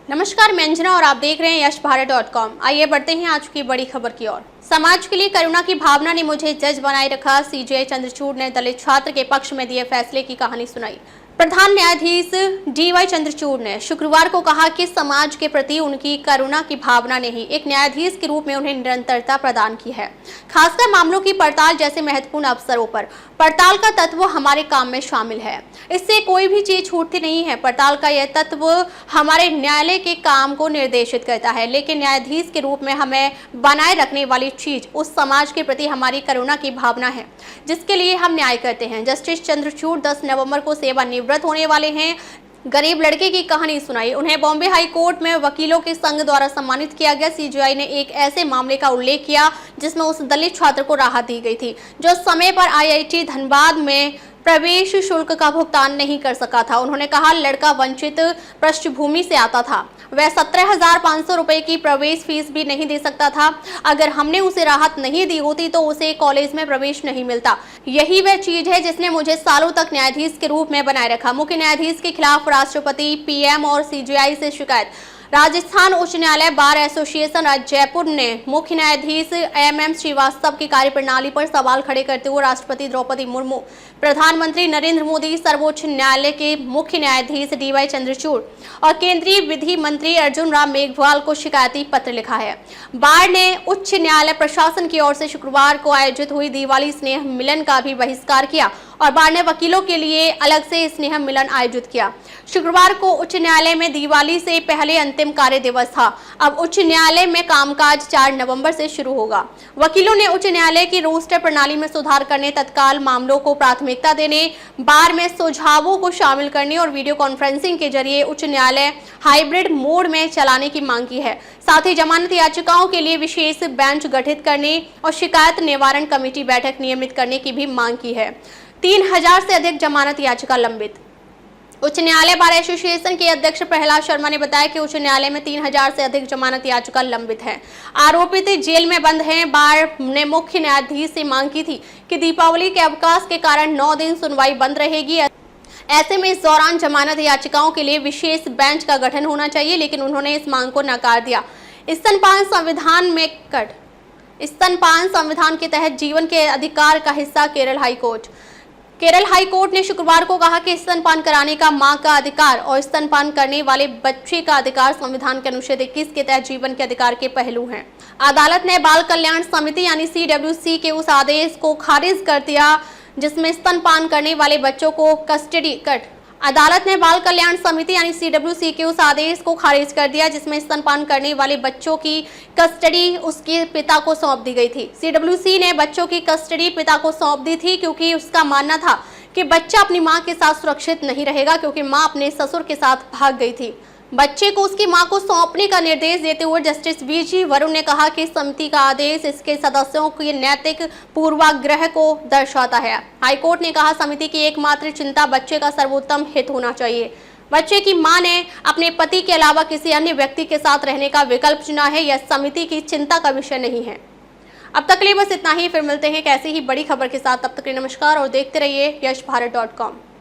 नमस्कार, मैं अंजना और आप देख रहे हैं यशभारत.com। आइए बढ़ते हैं आज की बड़ी खबर की ओर। समाज के लिए करुणा की भावना ने मुझे जज बनाए रखा। सीजे चंद्रचूड़ ने दलित छात्र के पक्ष में दिए फैसले की कहानी सुनाई। प्रधान न्यायाधीश DY चंद्रचूड़ ने शुक्रवार को कहा कि समाज के प्रति उनकी करुणा की भावना ने ही एक न्यायाधीश के रूप में उन्हें निरंतरता प्रदान की है, खासकर मामलों की पड़ताल जैसे महत्वपूर्ण अवसरों पर। पड़ताल का तत्व हमारे काम में शामिल है, इससे कोई भी चीज छूटती नहीं है। पड़ताल का यह तत्व हमारे न्यायालय के काम को निर्देशित करता है, लेकिन न्यायाधीश के रूप में हमें बनाए रखने वाली चीज उस समाज के प्रति हमारी करुणा की भावना है जिसके लिए हम न्याय करते हैं। जस्टिस चंद्रचूड़ 10 नवंबर को सेवानिवृत्त होने वाले हैं। गरीब लड़के की कहानी सुनाई। उन्हें बॉम्बे हाई कोर्ट में वकीलों के संघ द्वारा सम्मानित किया गया। CJI ने एक ऐसे मामले का उल्लेख किया जिसमें उस दलित छात्र को राहत दी गई थी जो समय पर IIT धनबाद में प्रवेश शुल्क का भुगतान नहीं कर सका था। उन्होंने कहा, लड़का वंचित पृष्ठभूमि से आता था, वह 17,500 रुपए की प्रवेश फीस भी नहीं दे सकता था। अगर हमने उसे राहत नहीं दी होती तो उसे कॉलेज में प्रवेश नहीं मिलता। यही वह चीज है जिसने मुझे सालों तक न्यायाधीश के रूप में बनाए रखा। मुख्य न्यायाधीश के खिलाफ राष्ट्रपति, PM और CJI से शिकायत। राजस्थान उच्च न्यायालय बार एसोसिएशन जयपुर ने मुख्य न्यायाधीश MM श्रीवास्तव की कार्यप्रणाली पर सवाल खड़े करते हुए राष्ट्रपति द्रौपदी मुर्मू, प्रधानमंत्री नरेंद्र मोदी, सर्वोच्च न्यायालय के मुख्य न्यायाधीश DY चंद्रचूड़ और केंद्रीय विधि मंत्री अर्जुन राम मेघवाल को शिकायती पत्र लिखा है। बार ने उच्च न्यायालय प्रशासन की ओर से शुक्रवार को आयोजित हुई दिवाली स्नेह मिलन का भी बहिष्कार किया और बार ने वकीलों के लिए अलग से स्नेह मिलन आयोजित किया। शुक्रवार को उच्च न्यायालय में दिवाली से पहले अंतिम कार्य दिवस था। अब उच्च न्यायालय में कामकाज 4 नवंबर से शुरू होगा। वकीलों ने उच्च न्यायालय की रोस्टर प्रणाली में सुधार करने, तत्काल मामलों को प्राथमिकता देने, बार में सुझावों को शामिल करने और वीडियो कॉन्फ्रेंसिंग के जरिए उच्च न्यायालय हाइब्रिड मोड में चलाने की मांग की है। साथ ही जमानत याचिकाओं के लिए विशेष बेंच गठित करने और शिकायत निवारण कमेटी बैठक नियमित करने की भी मांग की है। 3000 से अधिक जमानत याचिका लंबित। उच्च न्यायालय बार एसोसिएशन के अध्यक्ष प्रहलाद शर्मा ने बताया कि उच्च न्यायालय में 3000 से अधिक जमानत याचिका लंबित है। आरोपित जेल में बंद हैं। बार ने मुख्य न्यायाधीश से मांग की थी कि दीपावली के अवकाश के कारण 9 दिन सुनवाई बंद रहेगी। ऐसे में इस दौरान जमानत याचिकाओं के लिए विशेष बेंच का गठन होना चाहिए, लेकिन उन्होंने इस मांग को नकार दिया। स्तनपान संविधान के तहत जीवन के अधिकार का हिस्सा केरल हाई कोर्ट ने शुक्रवार को कहा कि स्तनपान कराने का मां का अधिकार और स्तनपान करने वाले बच्चे का अधिकार संविधान के अनुच्छेद 21 के तहत जीवन के अधिकार के पहलू हैं। अदालत ने बाल कल्याण समिति यानी CWC के उस आदेश को खारिज कर दिया जिसमें स्तनपान करने वाले बच्चों को अदालत ने बाल कल्याण समिति यानी CWC के उस आदेश को खारिज कर दिया जिसमें स्तनपान करने वाले बच्चों की कस्टडी उसके पिता को सौंप दी गई थी। CWC ने बच्चों की कस्टडी पिता को सौंप दी थी क्योंकि उसका मानना था कि बच्चा अपनी मां के साथ सुरक्षित नहीं रहेगा क्योंकि मां अपने ससुर के साथ भाग गई थी। बच्चे को उसकी मां को सौंपने का निर्देश देते हुए जस्टिस VG वरुण ने कहा कि समिति का आदेश इसके सदस्यों के नैतिक पूर्वाग्रह को दर्शाता है। हाईकोर्ट ने कहा, समिति की एकमात्र चिंता बच्चे का सर्वोत्तम हित होना चाहिए। बच्चे की मां ने अपने पति के अलावा किसी अन्य व्यक्ति के साथ रहने का विकल्प चुना है, यह समिति की चिंता का विषय नहीं है। अब तक के लिए बस इतना ही। फिर मिलते हैं कैसी ही बड़ी खबर के साथ। तब तक के लिए नमस्कार और देखते रहिए यशभारत.com।